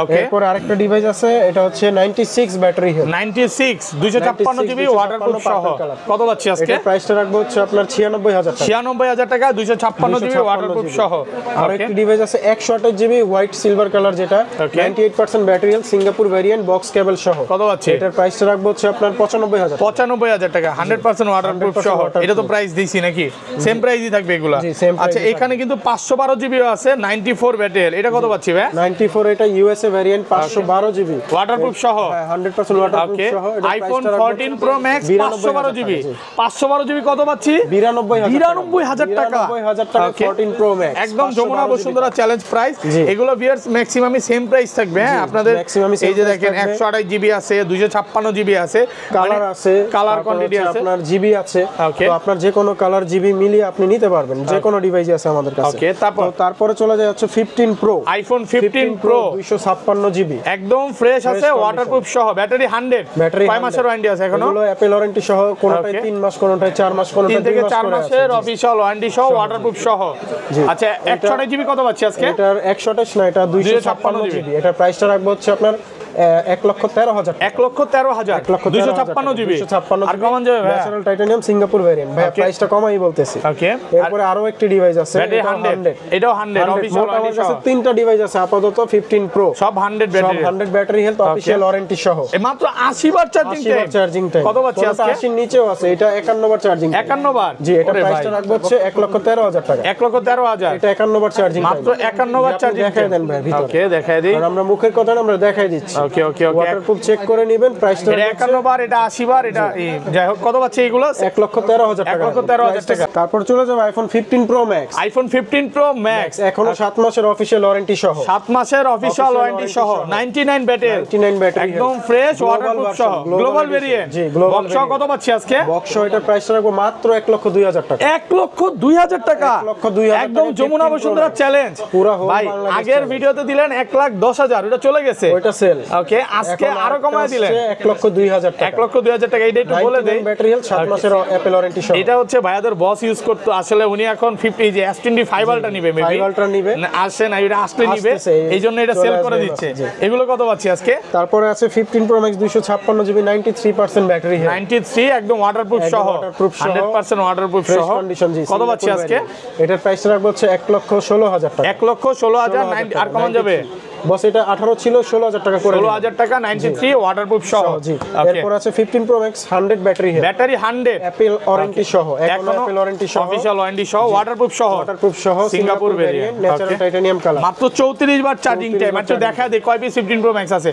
ওকে, এরপর আরেকটা ডিভাইস আছে, এটা হচ্ছে 96 ব্যাটারি হেলথ, 96 256 জিবি ওয়াটারপ্রুফ সহ। কত পাচ্ছি আজকে? এটার প্রাইসটা রাখবো হচ্ছে আপনার 96,000 টাকা। 96,000 টাকা 256 জিবি ওয়াটারপ্রুফ সহ। আর একটা ডিভাইস আছে 128 জিবি হোয়াইট সিলভার কালার, যেটা 98% battery health, Singapore variant, box কেবল সহ। কত পাচ্ছি? এটার প্রাইসটা রাখবো হচ্ছে আপনার 95,000 টাকা। 95,000 টাকা 100% ওয়াটারপ্রুফ সহ। এটা তো প্রাইস দিছি নাকি? সেম প্রাইসই থাকবে এগুলা? জি, same price আচ্ছা, এখানে কিন্তু 512 জিবি আছে 94 ব্যাটারি। এটা কত পাচ্ছি ভাই? 94, এটা ইউএসএ ভেরিয়েন্ট, 512 জিবি ওয়াটারপ্রুফ সহ। 100% ওয়াটারপ্রুফ ওকে, সহ। এটা আইফোন প্রাইসটা রাখবো 14 প্রো ম্যাক্স 512 জিবি। 512 জিবি কত পাচ্ছি? 92,000 টাকা। 92,000 টাকা 14 প্রো ম্যাক্স, একদম যমুনা বসুন্ধরা চ্যালেঞ্জ প্রাইস। এগুলো ভিউয়ার্স ম্যাক্সিমামই সেম প্রাইস থাকবে। হ্যাঁ, আপনাদের এই যে দেখেন 128 জিবি আছে, 256 জিবি আছে, কালার আছে, কালার কোয়ান্টিটি আছে, আপনার জিবি আছে। ওকে, তো আপনার যে কোনো কালার জিবি মিলিয়ে আপনি নিতে পারবেন, যে কোনো ডিভাইস আছে আমাদের কাছে। ওকে, তারপরে চলে যায় হচ্ছে 15 প্রো, আইফোন 15 প্রো 256 জিবি, একদম ফ্রেশ আছে, ওয়াটারপ্রুফ সহ, ব্যাটারি 100। কয় মাসের ওয়ারেন্টি আছে এখনো? এগুলো অ্যাপল ওয়ারেন্টি সহ, কোনটায় 3 মাস, কোনটায় 4 মাস, কোনটায় 3 থেকে 4 মাসের অফিশিয়াল ওয়ারেন্টি সহ, ওয়াটারপ্রুফ সহ। আচ্ছা, 128 জিবি কত পাচ্ছি আজকে? এটার 128 না, এটা 256 জিবি। এটার প্রাইসটা রাখবো হচ্ছে আপনার 1,13,000 1,13,000 256 জিবি। আর কমান যাবে ভাই? ন্যাচারাল টাইটানিয়াম সিঙ্গাপুর ভেরিয়েন্ট ভাই, প্রাইসটা কমাই বলতেছি। ওকে, এরপরে আরো একটি ডিভাইস আছে, ব্যাটারি 100, এটাও 100 অফিশিয়াল আমার ওয়ারেন্টি কাছে সহ। 3টা ডিভাইস আছে আপাতত 15 প্রো, সব 100 battery, 100 battery health, official warranty সহ। মাত্র 80 বার চার্জিং টাইম। কত পাচ্ছি আজকে? 80 নিচেও আছে, এটা 51 বার চার্জিং। 51 বার? জি, এটা প্রাইসটা রাখবো হচ্ছে 1,13,000 টাকা। 1,13,000 এটা 51 বার চার্জিং, মাত্র 51 বার চার্জিং। দেখাই দেন ভাই ভিতরে। ওকে, দেখাই দিই। আর আমরা মুখের কথা না, আমরা দেখাই দিচ্ছি। ওকে ওকে ওকে, ওয়াটারপ্রুফ চেক করে নেবেন। প্রাইসটা এটা 51 বার, এটা 80 বার, এটা যাই হোক। কত পাচ্ছি এগুলো? 1,13,000 টাকা। 1,13,000 টাকা। তারপর চলে যাবে iPhone 15 pro max. IPhone 15 pro max এখনো 7 মাসের অফিশিয়াল ওয়ারেন্টি সহ, 7 মাসের অফিশিয়াল ওয়ারেন্টি সহ, 99 ব্যাটারি, 99 ব্যাটারি, একদম ফ্রেশ, ওয়াটারপ্রুফ সহ, গ্লোবাল ভেরিয়েন্ট। জি, গ্লোবাল বক্স কত পাচ্ছি আজকে? বক্স এটার প্রাইসটা রাখবো মাত্র 1,02,000 টাকা। 1,02,000 টাকা, 1,02,000 একদম যমুনা বসুন্ধরা চ্যালেঞ্জ। পুরো হোল ভাই, বাংলাদেশ আগের ভিডিওতে দিলেন 1,10,000, ওটা চলে গেছে, ওইটা সেল। ওকে, আজকে আরো কমায় দিলেন 1,02,000 টাকা। 1,02,000 টাকা। এটা একটু বলে দেই, ব্যাটারি হেলথ, 7 মাসের অ্যাপল ওয়ারেন্টি সহ। এটা হচ্ছে ভাইয়াদের বস ইউজ করতে, আসলে উনি এখন 50 যে S25 আলটা নিবে, মেবি 5 আলট্রা নিবে, আসে না, এটা আসলে নিবে, এইজন্য এটা সেল করে দিচ্ছে। এগুলো কত পাচ্ছি আজকে? তারপরে আছে 15 pro max 256 GB, 93% battery health, 93, একদম ওয়াটারপ্রুফ সহ, 100% ওয়াটারপ্রুফ সহ। কত পাচ্ছি আজকে? এটার প্রাইস রাখবো হচ্ছে 1,16,000 টাকা। 1,16,000। আর কমান যাবে? বস এটা 18 ছিল, 16,000 টাকা করে 16,000 টাকা, 93 ওয়াটারপ্রুফ সহ। জি, এরপর আছে 15 pro max 100 battery health, battery 100, Apple warranty সহ, এখনো অ্যাপল ওয়ারেন্টি সহ, অফিশিয়াল ওয়ারেন্টি সহ, ওয়াটারপ্রুফ সহ, Singapore variant, natural titanium colour. মাত্র 34 বার চার্জিং টাইম। মাত্র দেখা দেই কয় পিস 15 প্রো ম্যাক্স আছে?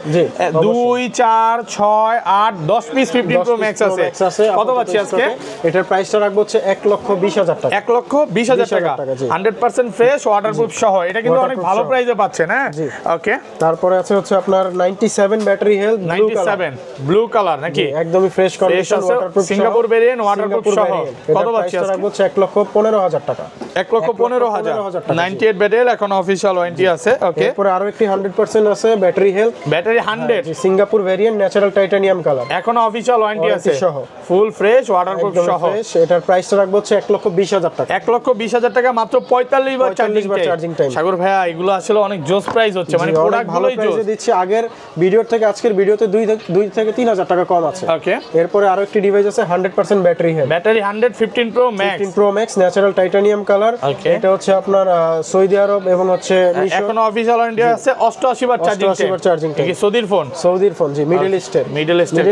2 4 6 8 10 পিস 15 প্রো ম্যাক্স আছে। কত পাচ্ছি আজকে? এটার প্রাইসটা রাখবো হচ্ছে 1,20,000 টাকা। 1,20,000 টাকা, 100% ফ্রেশ, ওয়াটারপ্রুফ সহ। এটা কিন্তু অনেক ভালো প্রাইসে পাচ্ছেন। হ্যাঁ, ওকে। তারপরে আছে হচ্ছে আপনার 97 ব্যাটারি হেলথ, 97 ব্লু কালার নাকি? একদমই fresh condition, waterproof, Singapore variant, waterproof সহ। কত পাচ্ছি আজকে? রাখবো হচ্ছে 1,15,000 টাকা। 1,15,000, 98 ব্যাটারি, এখন অফিশিয়াল ওয়ারেন্টি আছে। ওকে, এরপর আরো একটি 100% আছে battery health, battery 100, Singapore variant, natural titanium colour, এখন অফিশিয়াল ওয়ারেন্টি আছে সহ, ফুল ফ্রেশ, ওয়াটারপ্রুফ সহ। এটার প্রাইসটা রাখবো হচ্ছে 1,20,000 টাকা। 1,20,000 টাকা, মাত্র 45 বার চার্জিং টাইম। সাগর ভাইয়া, এগুলো আসলে অনেক জোস প্রাইস হচ্ছে, মানে প্রোডাক্ট ভালো প্রাইসে দিচ্ছি। আগের ভিডিওর থেকে আজকের ভিডিওতে 2 থেকে 3,000 টাকা কম আছে। ওকে, এরপরে আরো একটি ডিভাইস আছে 100% battery health, battery 100, 15 pro max, 15 pro max, natural titanium colour. এটা হচ্ছে আপনার সৌদি আরব এবং হচ্ছে মিশর, এখন অফিশিয়াল ওয়ারেন্টি আছে 88 বার চার্জিং টাইম। কি সৌদির ফোন? জি, মিডল ইস্টের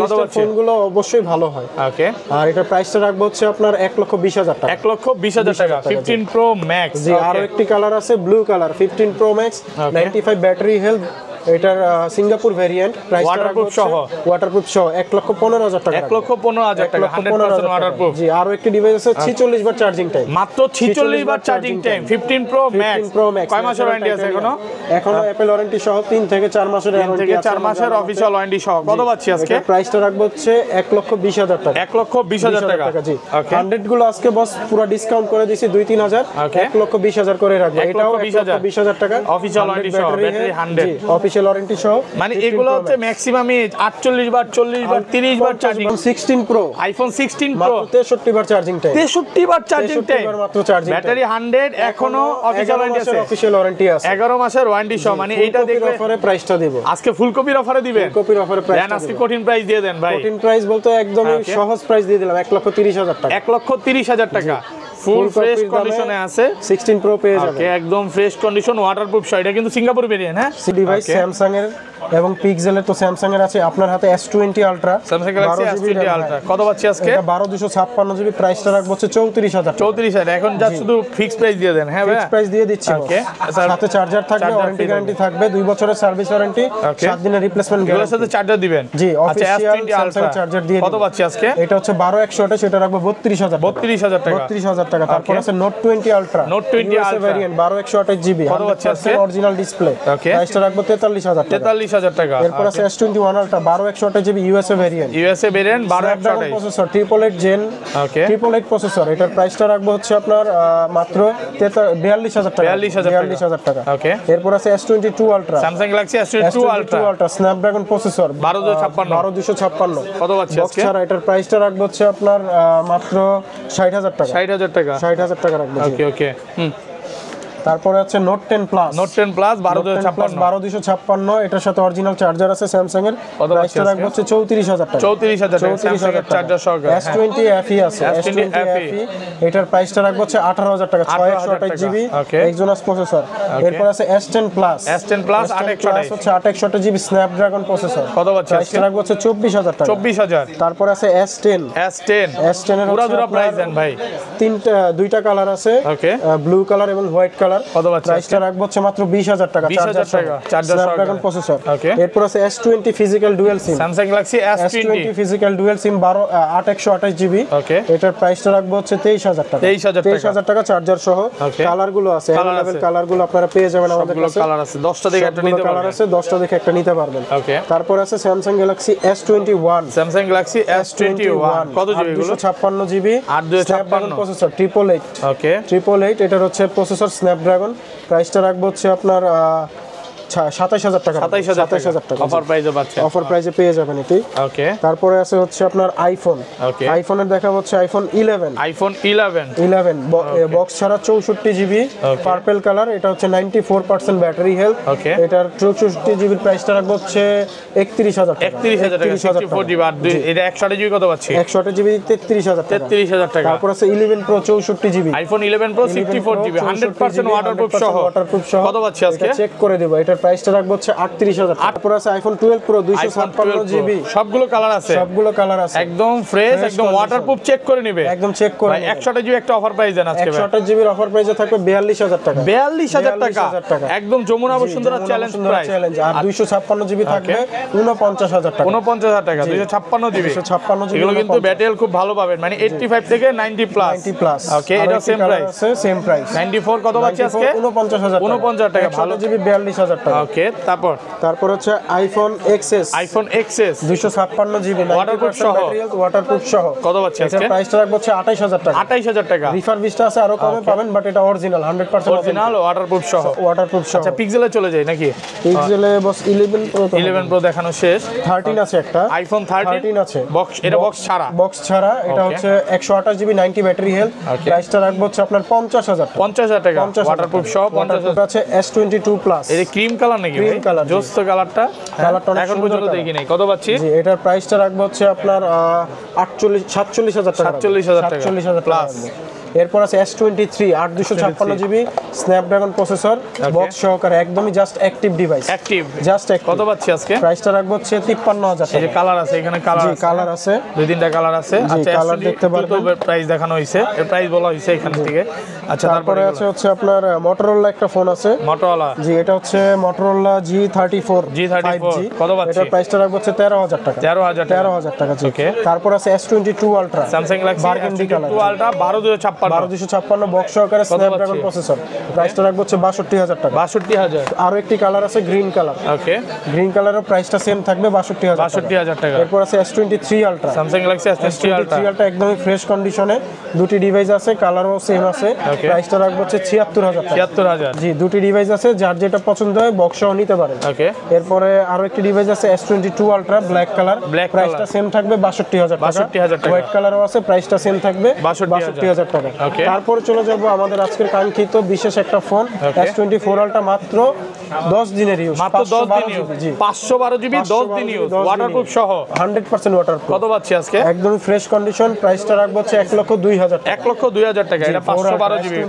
কত পাচ্ছি? ফোনগুলো অবশ্যই ভালো হয়। ওকে, আর এটার প্রাইসটা রাখবো হচ্ছে আপনার 1,20,000 টাকা। 1,20,000 টাকা, 15 প্রো ম্যাক্স। জি, আরো একটি কালার আছে blue colour, 15 pro max, 95 battery health, এটার সিঙ্গাপুর ভেরিয়েন্ট, প্রাইসটা Waterproof সহ? ওয়াটারপ্রুফ সহ 1,15,000 টাকা। 1,15,000 টাকা 100% ওয়াটারপ্রুফ। জি, আরো একটি ডিভাইস আছে 46 বার চার্জিং টাইম, মাত্র 46 বার চার্জিং টাইম। 15 প্রো ম্যাক্স কয় মাসের ওয়ারেন্টি আছে এখনো? এখনো অ্যাপল ওয়ারেন্টি সহ 3 থেকে 4 মাসের 3 থেকে 4 মাসের অফিশিয়াল ওয়ারেন্টি সহ। কত পাচ্ছি আজকে? প্রাইসটা রাখবো হচ্ছে 1,20,000 টাকা। 1,20,000 টাকা। জি, ওকে 100 গুলো আজকে বস পুরো ডিসকাউন্ট করে দিয়েছি 2-3,000, Okay. 1,20,000 করে রাখবো। এটাও 1,20,000 টাকা Official warranty সহ, battery 100 অফিশিয়াল ওয়ারেন্টি সহ। মানে এগুলো হচ্ছে ম্যাক্সিমামই 48 বার 40 বার 30 বার চার্জিং। 16 প্রো আইফোন 16 প্রো মাত্র 63 বার চার্জিং টাইম, 63 বার চার্জিং 63 টাইম, বার মাত্র চার্জিং ব্যাটারি 100, এখনো অফিশিয়াল ওয়ারেন্টি আছে। অফিশিয়াল ওয়ারেন্টি আছে 11 মাসের ওয়ারেন্টি সহ। মানে এইটা দেখবে অফারে প্রাইসটা দেব আজকে ফুলকপির অফারে দিবেন। কপির অফারে প্রাইস দেন আজকে কঠিন প্রাইস দিয়ে দেন ভাই। কঠিন প্রাইস বলতে একদমই Okay. সহজ প্রাইস দিয়ে দিলাম 1,30,000 টাকা। 1,30,000 টাকা ফুল ফ্রেশ কপির দামে কন্ডিশনে আছে। 16 প্রো পেয়ে যাবেন। ওকে একদম ফ্রেশ কন্ডিশন ওয়াটারপ্রুফ সহ। এটা কিন্তু সিঙ্গাপুর ভেরিয়েন্ট, হ্যাঁ ডিভাইস Okay. স্যামসাং এর এবং পিক্সেলের, তো স্যামসাং এর আছে আপনার হাতে S20 ultra, Samsung Galaxy S20 ultra. কত পাচ্ছি আজকে? এটা 12256 জিবি, প্রাইসটা রাখবো হচ্ছে 34,000 টাকা। 34,000। এখন যা শুধু ফিক্স প্রাইস দিয়ে দেন, হ্যাঁ ভাই ফিক্স প্রাইস দিয়ে দিচ্ছি boss। Okay. সাথে চার্জার থাকবে, Charger ওয়ারেন্টি free গ্যারান্টি থাকবে, 2 বছরের সার্ভিস ওয়ারেন্টি, Okay. 7 দিনের রিপ্লেসমেন্ট এগুলোর গ্যারান্টি। সাথে চার্জার দিবেন? জি, আচ্ছা official S20 Samsung ultra charger দিয়ে কত পাচ্ছি আজকে? এটা হচ্ছে 12/128, সেটা রাখবো 32,000 টাকা। 32,000 টাকা। 32,000 টাকা। তারপর Okay. আছে note 20 ultra, Note 20 Ultra variant 12/128 GB, কত পাচ্ছি আজকে? Original display, Okay. প্রাইসটা রাখবো 43,000 টাকা। 43,000 টাকা। এরপর আছে S21 ultra 12/128 GB, USA variant, USA variant 12/128। Processor, 888 gen, okay 888 processor. এটার প্রাইসটা রাখবো হচ্ছে আপনার মাত্র 42,000 টাকা। 42,000 টাকা। ওকে এরপর আছে S22 ultra, Samsung Galaxy S22 ultra ultra Snapdragon processor, 12256 12256 কত পাচ্ছি বক্স আজকে? ছাড়া। এটার প্রাইসটা রাখবো হচ্ছে আপনার মাত্র 60,000 টাকা। 60,000 টাকা। 60,000 টাকা রাখবো। জি। ওকে ওকে তারপরে আছে নোট 10 প্লাস, নোট 10 প্লাস 12256 12256, এটার সাথে অরিজিনাল চার্জার আছে স্যামসাং এর, কত প্রাইসটা পাচ্ছি রাখবো হচ্ছে 34,000 টাকা। 34,000 টাকা স্যামসাং এর চার্জার সহকারে। S20 FE আছে, S20 FE এটার প্রাইসটা রাখবো হচ্ছে 18,000 টাকা, 628 জিবি, Okay. এক্সোনাস প্রসেসর। এরপর আছে S10 প্লাস, S10 প্লাস 828 হচ্ছে 828 জিবি স্ন্যাপড্রাগন প্রসেসর, কত পাচ্ছি আজকে? প্রাইসটা রাখবো হচ্ছে 24,000 টাকা। 24,000। তারপর আছে S10, S10 এর পুরো হচ্ছে দুটো প্রাইস আপনার দেন ভাই। দুইটা কালার আছে, ওকে ব্লু কালার এবং হোয়াইট কালার। কত পাচ্ছি প্রাইসটা রাখবো হচ্ছে মাত্র 20,000 টাকা, 20,000 টাকা, চার্জার স্ন্যাপড্রাগন সহকারে। প্রসেসর। Okay. এরপর আছে S20 physical dual SIM, Samsung Galaxy S20 physical dual SIM 8128 GB. Okay এটার প্রাইসটা রাখবো হচ্ছে 23,000 টাকা। 23,000 টাকা চার্জার সহ। Okay. কালার গুলো আছে, Colour अवेलेबल আছে। কালার গুলো আপনারা পেয়ে যাবেন আমাদের সবগুলো কাছে। কালার আছে, 10টা থেকে একটা নিতে কালার পারবেন। আছে, 10টা দেখে একটা নিতে পারবেন। ওকে তারপর আছে Samsung Galaxy S21, Samsung Galaxy S21 কত জিবি এগুলো? 256 জিবি, 856 প্রসেসর, 888 ওকে 888, এটার হচ্ছে প্রসেসর স্ন্যাপড্রাগন। প্রাইসটা রাখবো হচ্ছে আপনার 27,000 টাকা। 27,000 টাকা অফার প্রাইসে পাচ্ছেন। অফার প্রাইসে পেয়ে যাবেন এটি। ওকে তারপরে আছে হচ্ছে আপনার আইফোন, ওকে আইফোনের দেখা হচ্ছে আইফোন 11, আইফোন 11 বক্স ছাড়া 64 জিবি, Okay. Purple colour. এটা হচ্ছে 94% ব্যাটারি হেলথ। Okay. এটার 64 জিবির প্রাইসটা রাখবো হচ্ছে 31,000 টাকা। 31,000 টাকা 64 জিবি আর এটা 128 জিবি কত পাচ্ছি? 128 জিবি 33,000 টাকা। 33,000 টাকা। তারপর আছে 11 pro 64 GB, iPhone 11 pro 64 GB 100% waterproof সহ কত পাচ্ছি আজকে? চেক করে দেব। এটার প্রাইসটা রাখবো হচ্ছে 38,000 টাকা। তারপর আছে আইফোন 12 প্রো 256 জিবি, সবগুলো কালার আছে, সবগুলো কালার আছে, একদম ফ্রেশ, একদম ওয়াটারপ্রুফ। চেক করে নিবে, একদম চেক করে। 128 জিবি একটা অফার প্রাইস দেন আজকে ভাই। 128 জিবির অফার প্রাইসে থাকবে 42,000 টাকা। 42,000 টাকা 42,000 টাকা। একদম Jamuna Bashundhara challenge price. Challenge. আর 256 জিবি থাকবে 49,000 টাকা। 49,000 টাকা 256 জিবি। 256 জিবি এগুলো কিন্তু ব্যাটারি খুব ভালো পাবেন, মানে 85 থেকে 90 প্লাস। 90 প্লাস। ওকে এটা সেম প্রাইস আছে, সেম প্রাইস। 94 কত পাচ্ছি আজকে? 49,000 টাকা। 49,000 টাকা ভালো জিবি 42,000 টাকা। ওকে তারপর হচ্ছে iPhone XS, iPhone XS 256 GB, Waterproof সহ। ওয়াটারপ্রুফ সহ। কত পাচ্ছি এটার আজকে? প্রাইসটা রাখবো হচ্ছে 28,000 টাকা। 28,000 টাকা রিফারবিশটা আছে, আরো কমে পাবেন, বাট এটা অরিজিনাল 100% অরিজিনাল ওয়াটারপ্রুফ সহ। ওয়াটারপ্রুফ সহ। আচ্ছা পিক্সেলে চলে যাই নাকি? পিক্সেলে বস 11 প্রো 11 প্রো দেখানো শেষ। 13 আছে একটা, আইফোন 13 আছে। বক্স, এটা বক্স ছাড়া। বক্স ছাড়া। এটা Okay. হচ্ছে 128 জিবি 90 ব্যাটারি হেলথ। Okay. প্রাইসটা রাখবো হচ্ছে আপনার 50,000 টাকা। 50,000 টাকা 50,000 ওয়াটারপ্রুফ সহ 50,000। আছে S22 প্লাস। এটা ক্রিম কালার নাকি ভাই? Cream colour, জি। জোস তো কালারটা। কালারটা অনেক এখন সুন্দর পর্যন্ত colour। দেখি নাই। কত পাচ্ছি? জি, এটার প্রাইসটা রাখবো হচ্ছে আপনার 47,000 টাকা। 47,000 টাকা 47,000 প্লাস। রাখবো। এরপর আছে S23 8 256 GB Snapdragon processor box সহকারে একদমই just active device active just কত পাচ্ছি আজকে প্রাইসটা রাখবো হচ্ছে 53,000 এই যে টাকা কালার আছে এখানে কালার জি কালার আছে দুই তিনটা কালার আছে আচ্ছা কালার দেখতে পারবেন প্রাইস দেখানো হয়েছে এর প্রাইস বলা হয়েছে এখান থেকে আচ্ছা তারপরে আছে হচ্ছে আপনার মোটরোলা একটা ফোন আছে মোটরোলা জি এটা হচ্ছে মোটরোলা G34 G34 কত পাচ্ছি এটার প্রাইসটা রাখবো হচ্ছে 13,000 টাকা 13,000 টাকা জি ওকে তারপর আছে S22 ultra Samsung Galaxy burgundy colour S22 ultra 12256 12256 box সহকারে স্ন্যাপড্রাগন প্রসেসর প্রাইসটা রাখবো হচ্ছে 62,000 টাকা 62,000 আরো একটি কালার আছে গ্রিন কালার ওকে গ্রিন কালারের প্রাইসটা সেম থাকবে 62,000 টাকা এরপর আছে S23 ultra Samsung Galaxy S23 ultra ultra একদমই ফ্রেশ কন্ডিশনে দুটি ডিভাইস আছে কালারও সেম আছে প্রাইসটা রাখবো হচ্ছে 76,000 টাকা 76,000 জি দুটি ডিভাইস আছে যার যেটা পছন্দ হয় বক্স সহ নিতে পারেন ওকে এরপরে আরো একটি ডিভাইস আছে S22 আলট্রা ব্ল্যাক কালার প্রাইসটা সেম থাকবে 62,000 টাকা 62,000 টাকা হোয়াইট কালারও আছে প্রাইসটা সেম থাকবে 62,000 টাকা ওকে তারপর চলে যাব আমাদের আজকের কাঙ্ক্ষিত বিশেষ একটা ফোন S24 আলট্রা মাত্র 10 দিনের ইউজ মাত্র 10 দিন ইউজ 512 জিবি 10 দিন ইউজ ওয়াটারপ্রুফ সহ 100% ওয়াটারপ্রুফ কত পাচ্ছি আজকে একদম ফ্রেশ কন্ডিশন প্রাইসটা রাখবো হচ্ছে 1,02,000 টাকা 1,02,000 টাকা এটা 512 জিবি